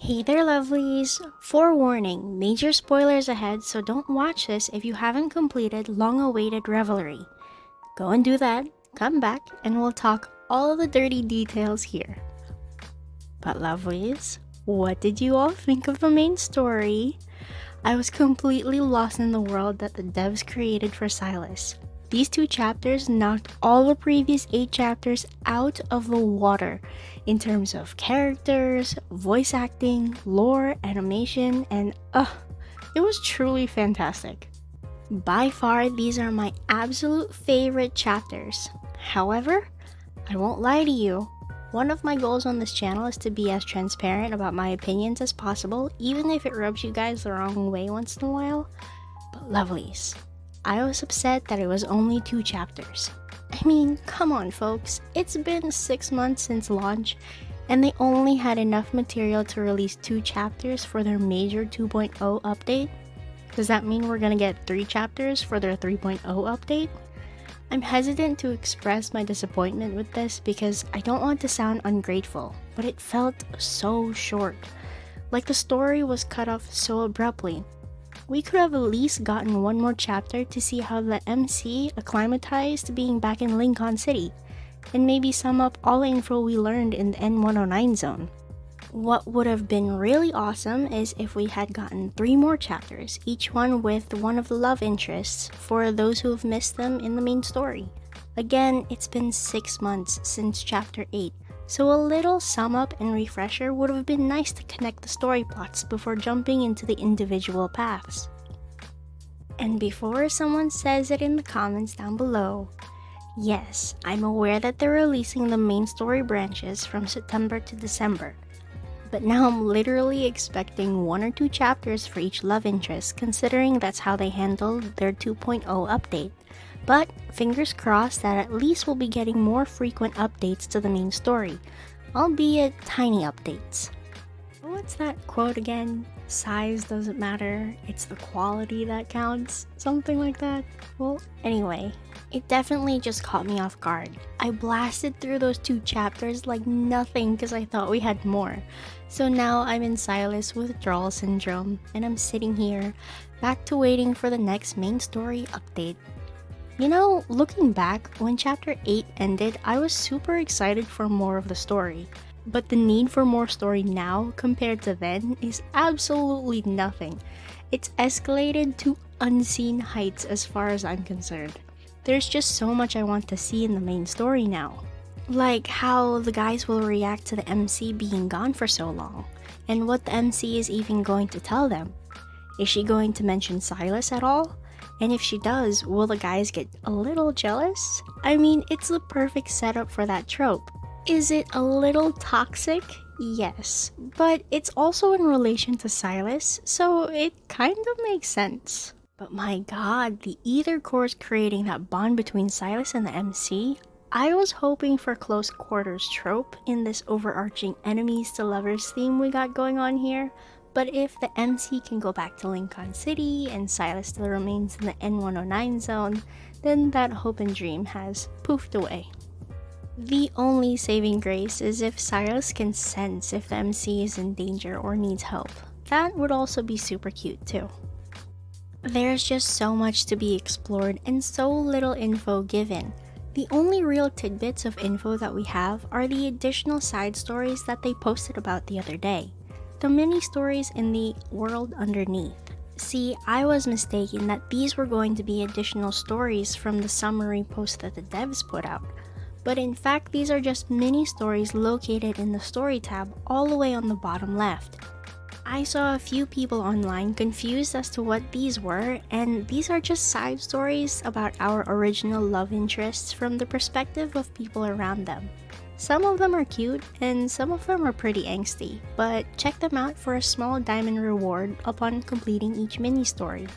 Hey there, lovelies! Forewarning, major spoilers ahead, so don't watch this if you haven't completed long-awaited Revelry. Go and do that, come back, and we'll talk all the dirty details here. But lovelies, what did you all think of the main story? I was completely lost in the world that the devs created for Silas. These two chapters knocked all the previous 8 chapters out of the water in terms of characters, voice acting, lore, animation, and it was truly fantastic. By far, these are my absolute favorite chapters. However, I won't lie to you. One of my goals on this channel is to be as transparent about my opinions as possible, even if it rubs you guys the wrong way once in a while. But lovelies, I was upset that it was only 2 chapters. I mean, come on folks, it's been 6 months since launch, and they only had enough material to release 2 chapters for their major 2.0 update? Does that mean we're gonna get 3 chapters for their 3.0 update? I'm hesitant to express my disappointment with this because I don't want to sound ungrateful, but it felt so short. Like the story was cut off so abruptly. We could have at least gotten 1 more chapter to see how the MC acclimatized to being back in Lincoln City, and maybe sum up all the info we learned in the N109 zone. What would have been really awesome is if we had gotten 3 more chapters, each one with one of the love interests for those who have missed them in the main story. Again, it's been 6 months since chapter 8, so a little sum up and refresher would have been nice to connect the story plots before jumping into the individual paths. And before someone says it in the comments down below, yes, I'm aware that they're releasing the main story branches from September to December. But now I'm literally expecting 1 or 2 chapters for each love interest, considering that's how they handled their 2.0 update. But fingers crossed that at least we'll be getting more frequent updates to the main story, albeit tiny updates. What's that quote again? Size doesn't matter, it's the quality that counts, something like that. Well, anyway, it definitely just caught me off guard. I blasted through those 2 chapters like nothing because I thought we had more. So now I'm in Silas withdrawal syndrome, and I'm sitting here, back to waiting for the next main story update. You know, looking back, when chapter 8 ended, I was super excited for more of the story. But the need for more story now compared to then is absolutely nothing. It's escalated to unseen heights as far as I'm concerned. There's just so much I want to see in the main story now. Like how the guys will react to the MC being gone for so long, and what the MC is even going to tell them. Is she going to mention Silas at all? And if she does, will the guys get a little jealous? I mean, it's the perfect setup for that trope. Is it a little toxic? Yes, but it's also in relation to Silas, so it kind of makes sense. But my god, the ether cores creating that bond between Silas and the MC? I was hoping for close quarters trope in this overarching enemies to lovers theme we got going on here, but if the MC can go back to Lincoln City and Silas still remains in the N109 zone, then that hope and dream has poofed away. The only saving grace is if Silas can sense if the MC is in danger or needs help. That would also be super cute too. There's just so much to be explored and so little info given. The only real tidbits of info that we have are the additional side stories that they posted about the other day. The mini stories in the world underneath. See, I was mistaken that these were going to be additional stories from the summary post that the devs put out. But in fact, these are just mini stories located in the story tab all the way on the bottom left. I saw a few people online confused as to what these were, and these are just side stories about our original love interests from the perspective of people around them. Some of them are cute, and some of them are pretty angsty, but check them out for a small diamond reward upon completing each mini story.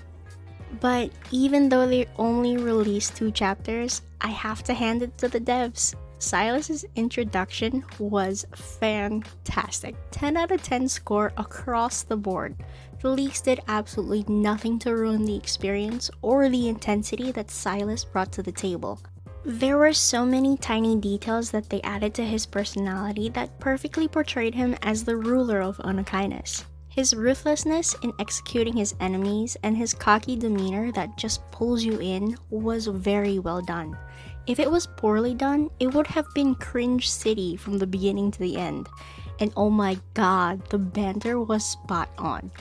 But even though they only released 2 chapters, I have to hand it to the devs. Silas's introduction was fantastic. 10 out of 10 score across the board. The leaks did absolutely nothing to ruin the experience or the intensity that Silas brought to the table. There were so many tiny details that they added to his personality that perfectly portrayed him as the ruler of Onokainis. His ruthlessness in executing his enemies and his cocky demeanor that just pulls you in was very well done. If it was poorly done, it would have been cringe city from the beginning to the end. And oh my god, the banter was spot on.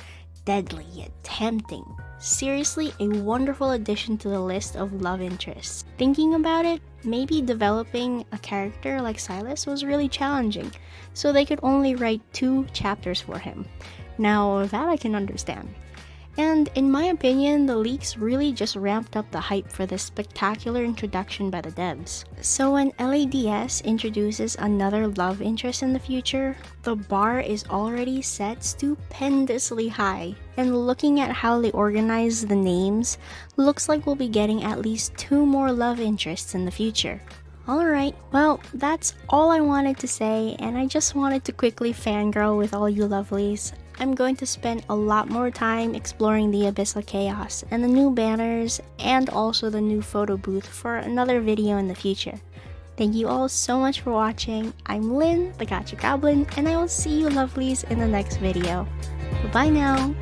Deadly yet tempting. Seriously, a wonderful addition to the list of love interests. Thinking about it, maybe developing a character like Silas was really challenging, so they could only write 2 chapters for him. Now, that I can understand. And in my opinion, the leaks really just ramped up the hype for this spectacular introduction by the devs. So when LADS introduces another love interest in the future, the bar is already set stupendously high. And looking at how they organize the names, looks like we'll be getting at least 2 more love interests in the future. Alright, well, that's all I wanted to say, and I just wanted to quickly fangirl with all you lovelies. I'm going to spend a lot more time exploring the Abyssal Chaos and the new banners and also the new photo booth for another video in the future. Thank you all so much for watching. I'm Lynn, the Gacha Goblin, and I will see you lovelies in the next video. Bye now!